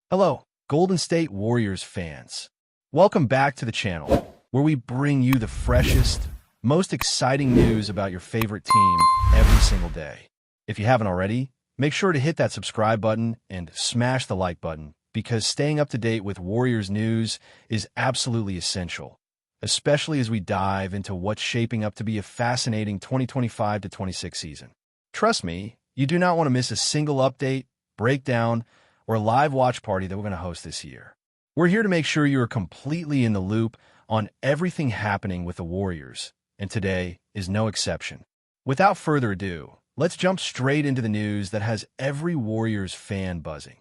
Hello, Golden State Warriors fans. Welcome back to the channel, where we bring you the freshest, most exciting news about your favorite team every single day. If you haven't already, make sure to hit that subscribe button and smash the like button, because staying up to date with Warriors news is absolutely essential, especially as we dive into what's shaping up to be a fascinating 2025-26 season. Trust me, you do not want to miss a single update, breakdown, or live watch party that we're going to host this year. We're here to make sure you are completely in the loop on everything happening with the Warriors, and today is no exception. Without further ado, let's jump straight into the news that has every Warriors fan buzzing.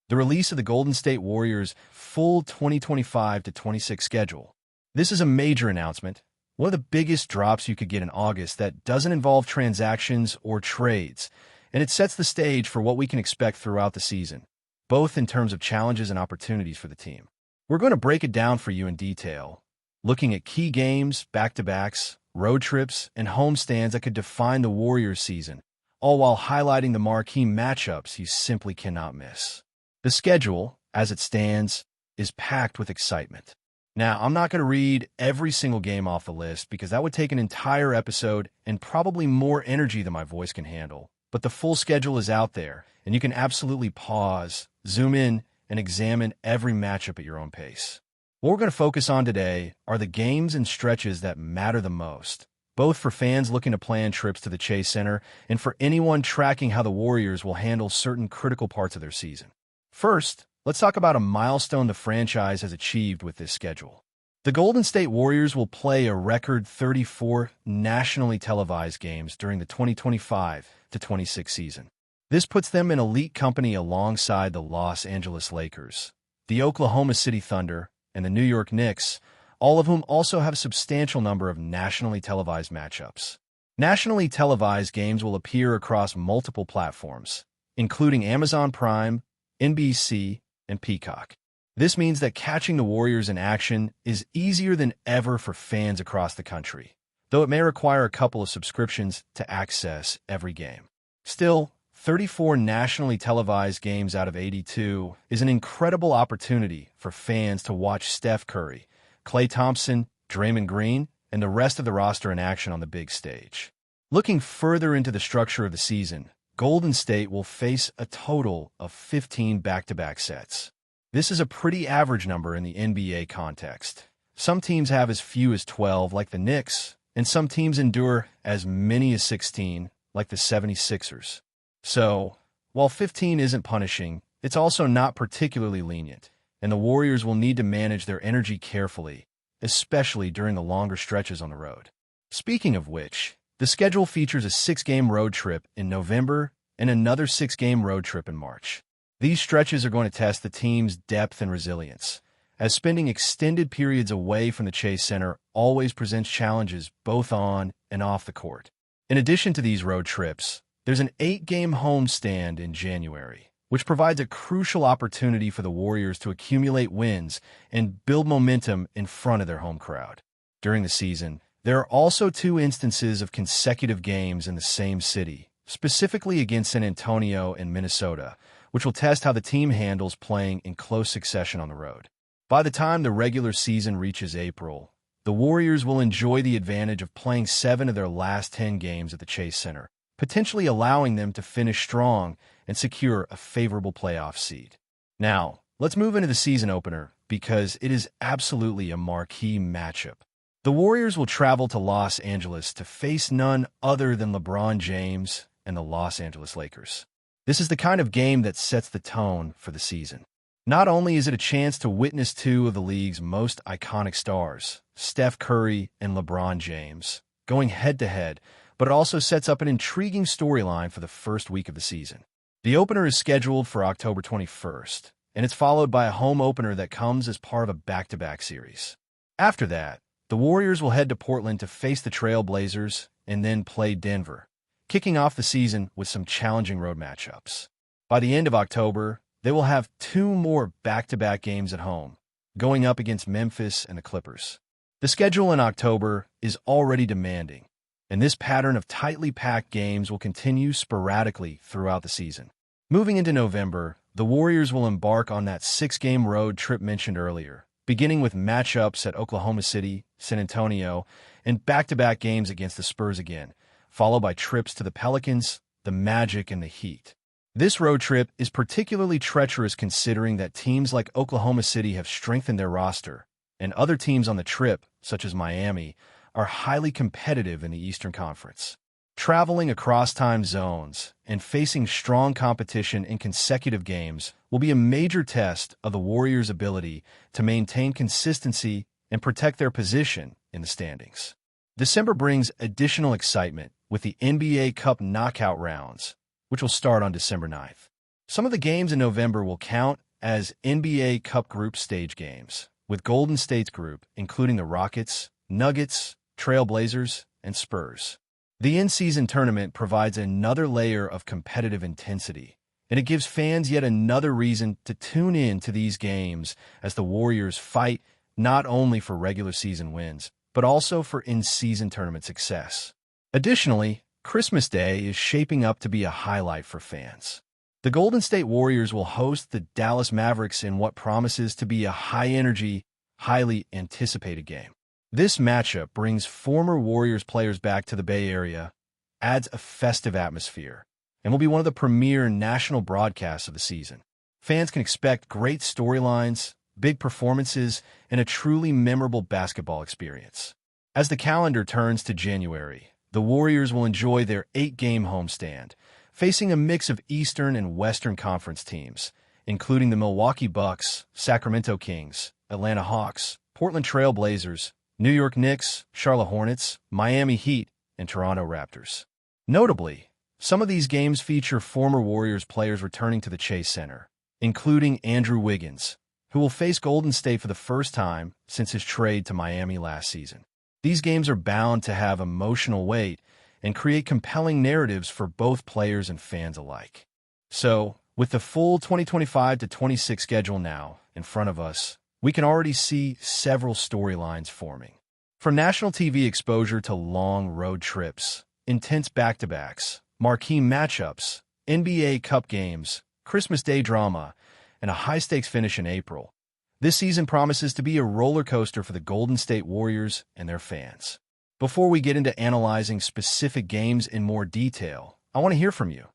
The release of the Golden State Warriors' full 2025-26 schedule. This is a major announcement, one of the biggest drops you could get in August that doesn't involve transactions or trades, and it sets the stage for what we can expect throughout the season, both in terms of challenges and opportunities for the team. We're going to break it down for you in detail, looking at key games, back-to-backs, road trips, and homestands that could define the Warriors season, all while highlighting the marquee matchups you simply cannot miss. The schedule, as it stands, is packed with excitement. Now, I'm not going to read every single game off the list because that would take an entire episode and probably more energy than my voice can handle. But the full schedule is out there, and you can absolutely pause, zoom in, and examine every matchup at your own pace. What we're going to focus on today are the games and stretches that matter the most, both for fans looking to plan trips to the Chase Center and for anyone tracking how the Warriors will handle certain critical parts of their season. First, let's talk about a milestone the franchise has achieved with this schedule. The Golden State Warriors will play a record 34 nationally televised games during the 2025-26 season. This puts them in elite company alongside the Los Angeles Lakers, the Oklahoma City Thunder, and the New York Knicks, all of whom also have a substantial number of nationally televised matchups. Nationally televised games will appear across multiple platforms, including Amazon Prime, NBC, and Peacock. This means that catching the Warriors in action is easier than ever for fans across the country, though it may require a couple of subscriptions to access every game. Still, 34 nationally televised games out of 82 is an incredible opportunity for fans to watch Steph Curry, Klay Thompson, Draymond Green, and the rest of the roster in action on the big stage. Looking further into the structure of the season, Golden State will face a total of 15 back-to-back sets. This is a pretty average number in the NBA context. Some teams have as few as 12, like the Knicks, and some teams endure as many as 16, like the 76ers. So, while 15 isn't punishing, it's also not particularly lenient, and the Warriors will need to manage their energy carefully, especially during the longer stretches on the road. Speaking of which, the schedule features a 6-game road trip in November and another 6-game road trip in March. These stretches are going to test the team's depth and resilience, as spending extended periods away from the Chase Center always presents challenges both on and off the court. In addition to these road trips, there's an 8-game homestand in January, which provides a crucial opportunity for the Warriors to accumulate wins and build momentum in front of their home crowd. During the season, there are also 2 instances of consecutive games in the same city, specifically against San Antonio and Minnesota, which will test how the team handles playing in close succession on the road. By the time the regular season reaches April, the Warriors will enjoy the advantage of playing 7 of their last 10 games at the Chase Center, potentially allowing them to finish strong and secure a favorable playoff seed. Now, let's move into the season opener, because it is absolutely a marquee matchup. The Warriors will travel to Los Angeles to face none other than LeBron James and the Los Angeles Lakers. This is the kind of game that sets the tone for the season. Not only is it a chance to witness 2 of the league's most iconic stars, Steph Curry and LeBron James, going head-to-head, but it also sets up an intriguing storyline for the first week of the season. The opener is scheduled for October 21st, and it's followed by a home opener that comes as part of a back-to-back series. After that, the Warriors will head to Portland to face the Trail Blazers and then play Denver, kicking off the season with some challenging road matchups. By the end of October, they will have 2 more back-to-back games at home, going up against Memphis and the Clippers. The schedule in October is already demanding, and this pattern of tightly packed games will continue sporadically throughout the season. Moving into November, the Warriors will embark on that 6-game road trip mentioned earlier, beginning with matchups at Oklahoma City, San Antonio, and back-to-back games against the Spurs again, followed by trips to the Pelicans, the Magic, and the Heat. This road trip is particularly treacherous considering that teams like Oklahoma City have strengthened their roster, and other teams on the trip, such as Miami, are highly competitive in the Eastern Conference. Traveling across time zones and facing strong competition in consecutive games will be a major test of the Warriors' ability to maintain consistency and protect their position in the standings. December brings additional excitement with the NBA Cup knockout rounds, which will start on December 9th. Some of the games in November will count as NBA Cup group stage games, with Golden State's group including the Rockets, Nuggets, Trailblazers, and Spurs. The in-season tournament provides another layer of competitive intensity, and it gives fans yet another reason to tune in to these games as the Warriors fight not only for regular season wins, but also for in-season tournament success. Additionally, Christmas Day is shaping up to be a highlight for fans. The Golden State Warriors will host the Dallas Mavericks in what promises to be a high-energy, highly anticipated game. This matchup brings former Warriors players back to the Bay Area, adds a festive atmosphere, and will be one of the premier national broadcasts of the season. Fans can expect great storylines, big performances, and a truly memorable basketball experience. As the calendar turns to January, the Warriors will enjoy their 8-game homestand, facing a mix of Eastern and Western Conference teams, including the Milwaukee Bucks, Sacramento Kings, Atlanta Hawks, Portland Trail Blazers, New York Knicks, Charlotte Hornets, Miami Heat, and Toronto Raptors. Notably, some of these games feature former Warriors players returning to the Chase Center, including Andrew Wiggins, who will face Golden State for the first time since his trade to Miami last season. These games are bound to have emotional weight and create compelling narratives for both players and fans alike. So, with the full 2025-26 schedule now in front of us, we can already see several storylines forming. From national TV exposure to long road trips, intense back-to-backs, marquee matchups, NBA Cup games, Christmas Day drama, and a high-stakes finish in April, this season promises to be a roller coaster for the Golden State Warriors and their fans. Before we get into analyzing specific games in more detail, I want to hear from you.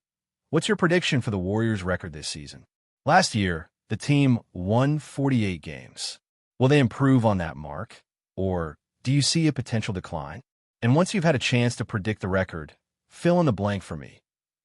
What's your prediction for the Warriors' record this season? Last year, the team won 48 games. Will they improve on that mark, or do you see a potential decline? And once you've had a chance to predict the record, fill in the blank for me.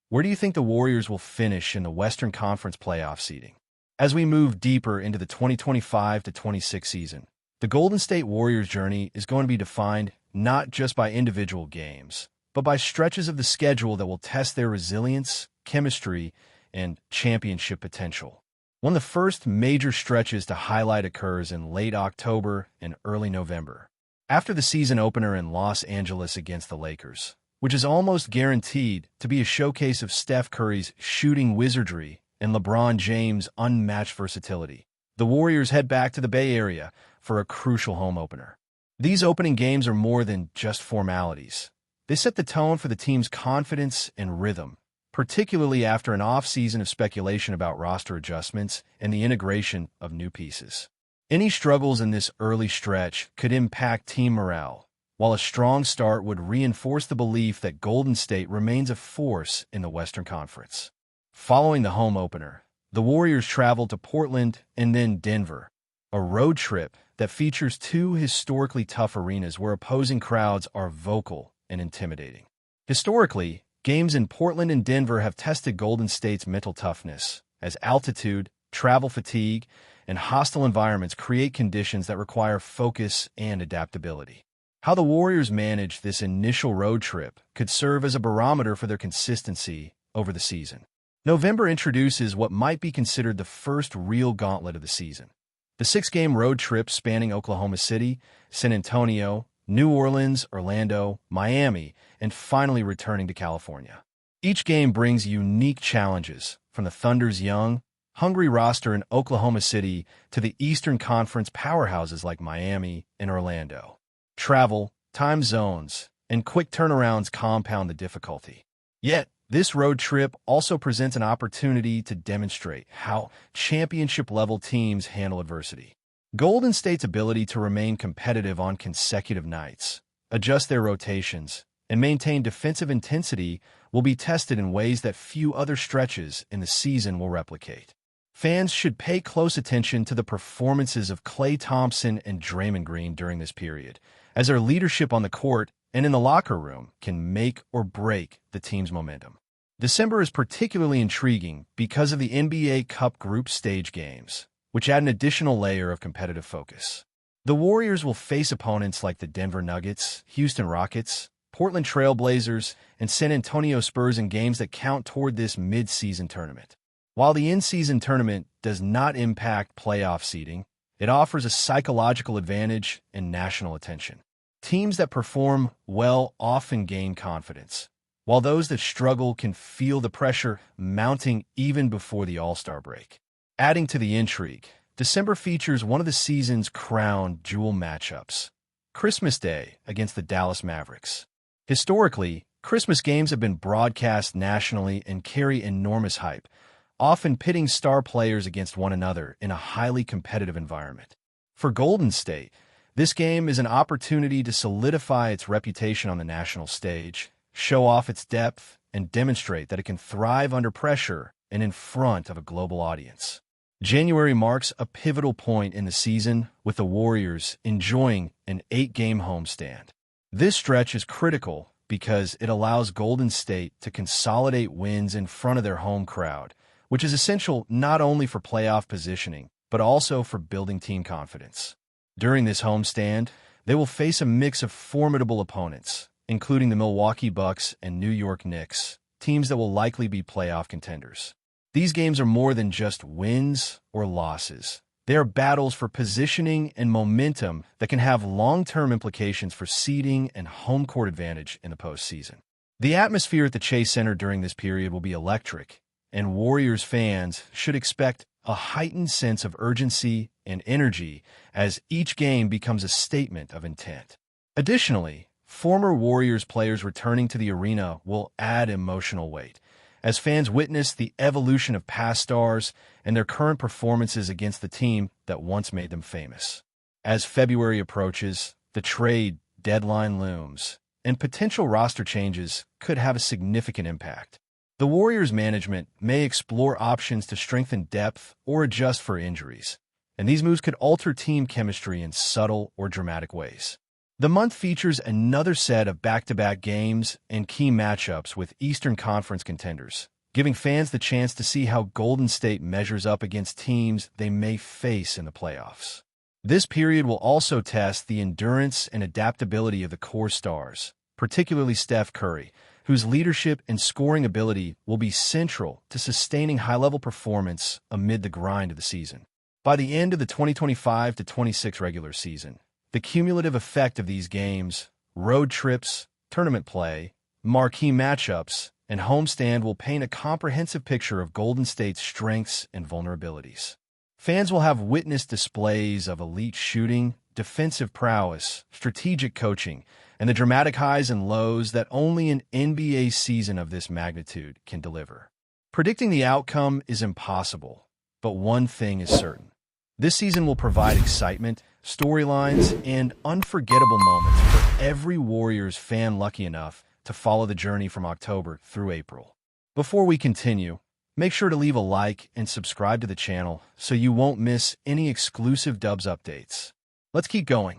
Where do you think the Warriors will finish in the Western Conference playoff seeding? As we move deeper into the 2025-26 season, the Golden State Warriors' journey is going to be defined not just by individual games, but by stretches of the schedule that will test their resilience, chemistry, and championship potential. One of the first major stretches to highlight occurs in late October and early November, after the season opener in Los Angeles against the Lakers, which is almost guaranteed to be a showcase of Steph Curry's shooting wizardry and LeBron James' unmatched versatility. The Warriors head back to the Bay Area for a crucial home opener. These opening games are more than just formalities. They set the tone for the team's confidence and rhythm, particularly after an off-season of speculation about roster adjustments and the integration of new pieces. Any struggles in this early stretch could impact team morale, while a strong start would reinforce the belief that Golden State remains a force in the Western Conference. Following the home opener, the Warriors travel to Portland and then Denver, a road trip that features two historically tough arenas where opposing crowds are vocal and intimidating. Historically, games in Portland and Denver have tested Golden State's mental toughness, as altitude, travel fatigue, and hostile environments create conditions that require focus and adaptability. How the Warriors manage this initial road trip could serve as a barometer for their consistency over the season. November introduces what might be considered the first real gauntlet of the season. The 6-game road trip spanning Oklahoma City, San Antonio, New Orleans, Orlando, Miami, and finally returning to California. Each game brings unique challenges, from the Thunder's young, hungry roster in Oklahoma City to the Eastern Conference powerhouses like Miami and Orlando. Travel, time zones, and quick turnarounds compound the difficulty. Yet, This road trip also presents an opportunity to demonstrate how championship-level teams handle adversity. Golden State's ability to remain competitive on consecutive nights, adjust their rotations, and maintain defensive intensity will be tested in ways that few other stretches in the season will replicate. Fans should pay close attention to the performances of Klay Thompson and Draymond Green during this period, as their leadership on the court and in the locker room can make or break the team's momentum. December is particularly intriguing because of the NBA Cup group stage games, which add an additional layer of competitive focus. The Warriors will face opponents like the Denver Nuggets, Houston Rockets, Portland Trail Blazers, and San Antonio Spurs in games that count toward this mid-season tournament. While the in-season tournament does not impact playoff seeding, it offers a psychological advantage and national attention. Teams that perform well often gain confidence, while those that struggle can feel the pressure mounting even before the All-Star break. Adding to the intrigue, December features one of the season's crown jewel matchups, Christmas Day against the Dallas Mavericks. Historically, Christmas games have been broadcast nationally and carry enormous hype, often pitting star players against one another in a highly competitive environment. For Golden State, this game is an opportunity to solidify its reputation on the national stage, show off its depth, and demonstrate that it can thrive under pressure and in front of a global audience. January marks a pivotal point in the season, with the Warriors enjoying an 8-game homestand. This stretch is critical because it allows Golden State to consolidate wins in front of their home crowd, which is essential not only for playoff positioning, but also for building team confidence. During this homestand, they will face a mix of formidable opponents, including the Milwaukee Bucks and New York Knicks, teams that will likely be playoff contenders. These games are more than just wins or losses. They are battles for positioning and momentum that can have long-term implications for seeding and home court advantage in the postseason. The atmosphere at the Chase Center during this period will be electric, and Warriors fans should expect a heightened sense of urgency and energy as each game becomes a statement of intent. Additionally, former Warriors players returning to the arena will add emotional weight, as fans witness the evolution of past stars and their current performances against the team that once made them famous. As February approaches, the trade deadline looms, and potential roster changes could have a significant impact. The Warriors management may explore options to strengthen depth or adjust for injuries, and these moves could alter team chemistry in subtle or dramatic ways. The month features another set of back-to-back games and key matchups with Eastern Conference contenders, giving fans the chance to see how Golden State measures up against teams they may face in the playoffs. This period will also test the endurance and adaptability of the core stars, particularly Steph Curry, whose leadership and scoring ability will be central to sustaining high-level performance amid the grind of the season. By the end of the 2025-26 regular season, the cumulative effect of these games, road trips, tournament play, marquee matchups, and homestand will paint a comprehensive picture of Golden State's strengths and vulnerabilities. Fans will have witnessed displays of elite shooting, defensive prowess, strategic coaching, and the dramatic highs and lows that only an NBA season of this magnitude can deliver. Predicting the outcome is impossible, but one thing is certain. This season will provide excitement, storylines, and unforgettable moments for every Warriors fan lucky enough to follow the journey from October through April. Before we continue, make sure to leave a like and subscribe to the channel so you won't miss any exclusive Dubs updates. Let's keep going.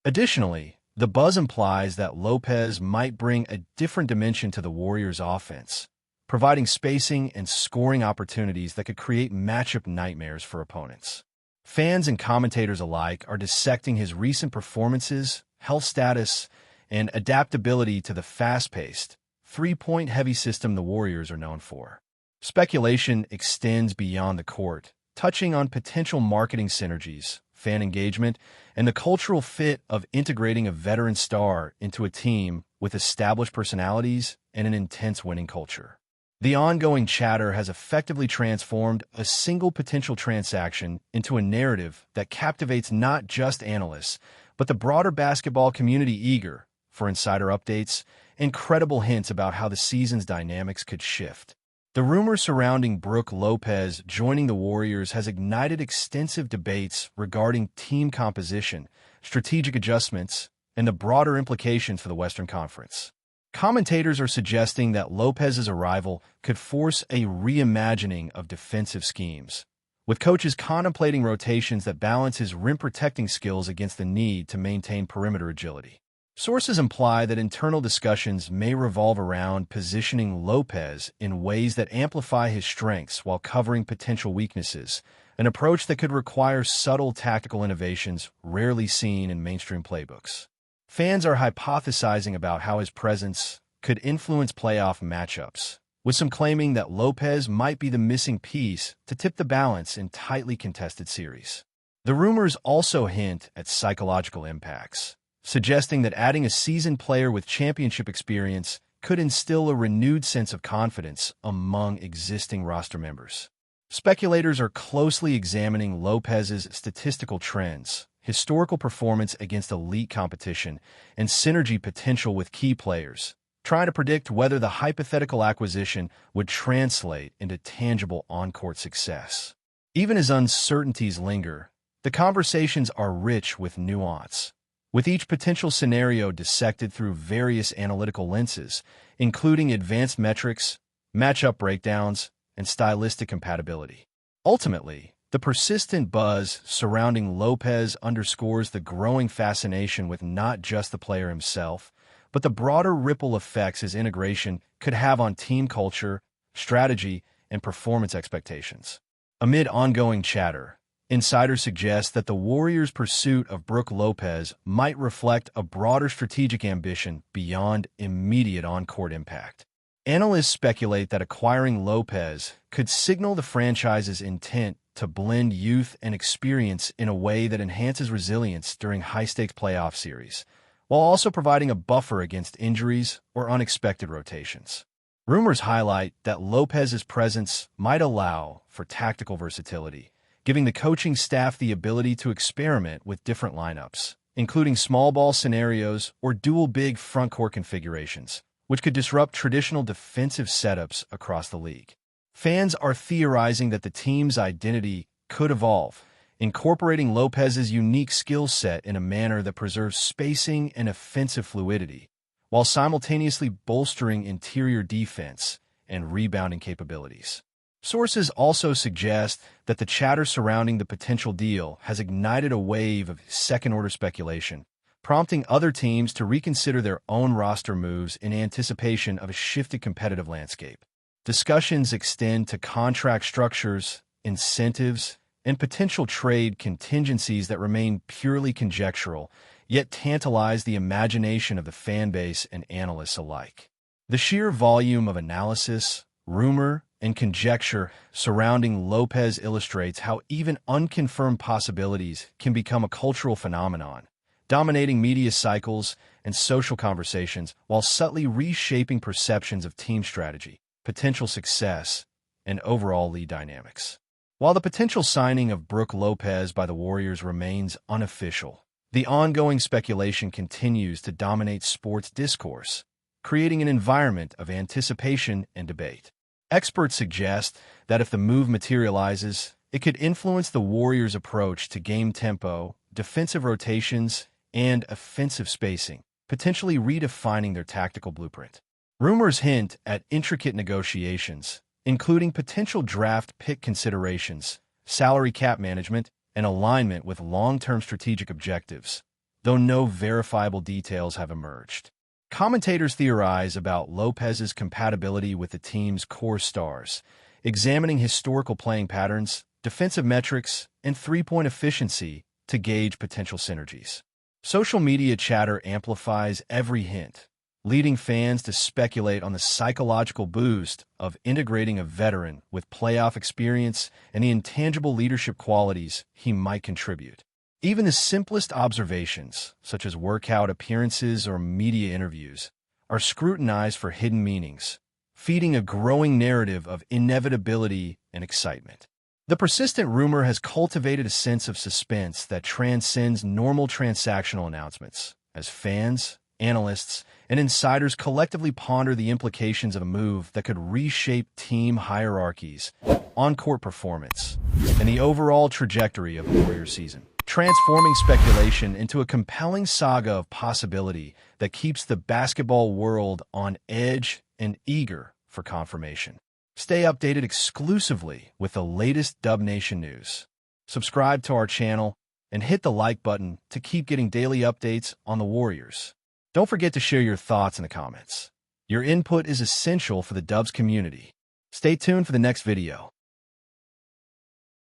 Additionally, the buzz implies that Lopez might bring a different dimension to the Warriors' offense, providing spacing and scoring opportunities that could create matchup nightmares for opponents. Fans and commentators alike are dissecting his recent performances, health status, and adaptability to the fast-paced, three-point heavy system the Warriors are known for. Speculation extends beyond the court, touching on potential marketing synergies, fan engagement, and the cultural fit of integrating a veteran star into a team with established personalities and an intense winning culture. The ongoing chatter has effectively transformed a single potential transaction into a narrative that captivates not just analysts, but the broader basketball community eager for insider updates and credible hints about how the season's dynamics could shift. The rumor surrounding Brook Lopez joining the Warriors has ignited extensive debates regarding team composition, strategic adjustments, and the broader implications for the Western Conference. Commentators are suggesting that Lopez's arrival could force a reimagining of defensive schemes, with coaches contemplating rotations that balance his rim-protecting skills against the need to maintain perimeter agility. Sources imply that internal discussions may revolve around positioning Lopez in ways that amplify his strengths while covering potential weaknesses, an approach that could require subtle tactical innovations rarely seen in mainstream playbooks. Fans are hypothesizing about how his presence could influence playoff matchups, with some claiming that Lopez might be the missing piece to tip the balance in tightly contested series. The rumors also hint at psychological impacts, suggesting that adding a seasoned player with championship experience could instill a renewed sense of confidence among existing roster members. Speculators are closely examining Lopez's statistical trends, historical performance against elite competition, and synergy potential with key players, trying to predict whether the hypothetical acquisition would translate into tangible on-court success. Even as uncertainties linger, the conversations are rich with nuance, with each potential scenario dissected through various analytical lenses, including advanced metrics, matchup breakdowns, and stylistic compatibility. Ultimately, the persistent buzz surrounding Lopez underscores the growing fascination with not just the player himself, but the broader ripple effects his integration could have on team culture, strategy, and performance expectations. Amid ongoing chatter, insiders suggest that the Warriors' pursuit of Brook Lopez might reflect a broader strategic ambition beyond immediate on-court impact. Analysts speculate that acquiring Lopez could signal the franchise's intent to blend youth and experience in a way that enhances resilience during high-stakes playoff series, while also providing a buffer against injuries or unexpected rotations. Rumors highlight that Lopez's presence might allow for tactical versatility, giving the coaching staff the ability to experiment with different lineups, including small ball scenarios or dual big front-court configurations, which could disrupt traditional defensive setups across the league. Fans are theorizing that the team's identity could evolve, incorporating Lopez's unique skill set in a manner that preserves spacing and offensive fluidity, while simultaneously bolstering interior defense and rebounding capabilities. Sources also suggest that the chatter surrounding the potential deal has ignited a wave of second-order speculation, prompting other teams to reconsider their own roster moves in anticipation of a shifted competitive landscape. Discussions extend to contract structures, incentives, and potential trade contingencies that remain purely conjectural, yet tantalize the imagination of the fan base and analysts alike. The sheer volume of analysis, rumor, and conjecture surrounding Lopez illustrates how even unconfirmed possibilities can become a cultural phenomenon, dominating media cycles and social conversations while subtly reshaping perceptions of team strategy, potential success, and overall league dynamics. While the potential signing of Brook Lopez by the Warriors remains unofficial, the ongoing speculation continues to dominate sports discourse, creating an environment of anticipation and debate. Experts suggest that if the move materializes, it could influence the Warriors' approach to game tempo, defensive rotations, and offensive spacing, potentially redefining their tactical blueprint. Rumors hint at intricate negotiations, including potential draft pick considerations, salary cap management, and alignment with long-term strategic objectives, though no verifiable details have emerged. Commentators theorize about Lopez's compatibility with the team's core stars, examining historical playing patterns, defensive metrics, and three-point efficiency to gauge potential synergies. Social media chatter amplifies every hint, leading fans to speculate on the psychological boost of integrating a veteran with playoff experience and the intangible leadership qualities he might contribute. Even the simplest observations, such as workout appearances or media interviews, are scrutinized for hidden meanings, feeding a growing narrative of inevitability and excitement. The persistent rumor has cultivated a sense of suspense that transcends normal transactional announcements, as fans, analysts, and insiders collectively ponder the implications of a move that could reshape team hierarchies, on-court performance, and the overall trajectory of the Warriors season, transforming speculation into a compelling saga of possibility that keeps the basketball world on edge and eager for confirmation. Stay updated exclusively with the latest Dub Nation news. Subscribe to our channel and hit the like button to keep getting daily updates on the Warriors. Don't forget to share your thoughts in the comments. Your input is essential for the Dubs community. Stay tuned for the next video.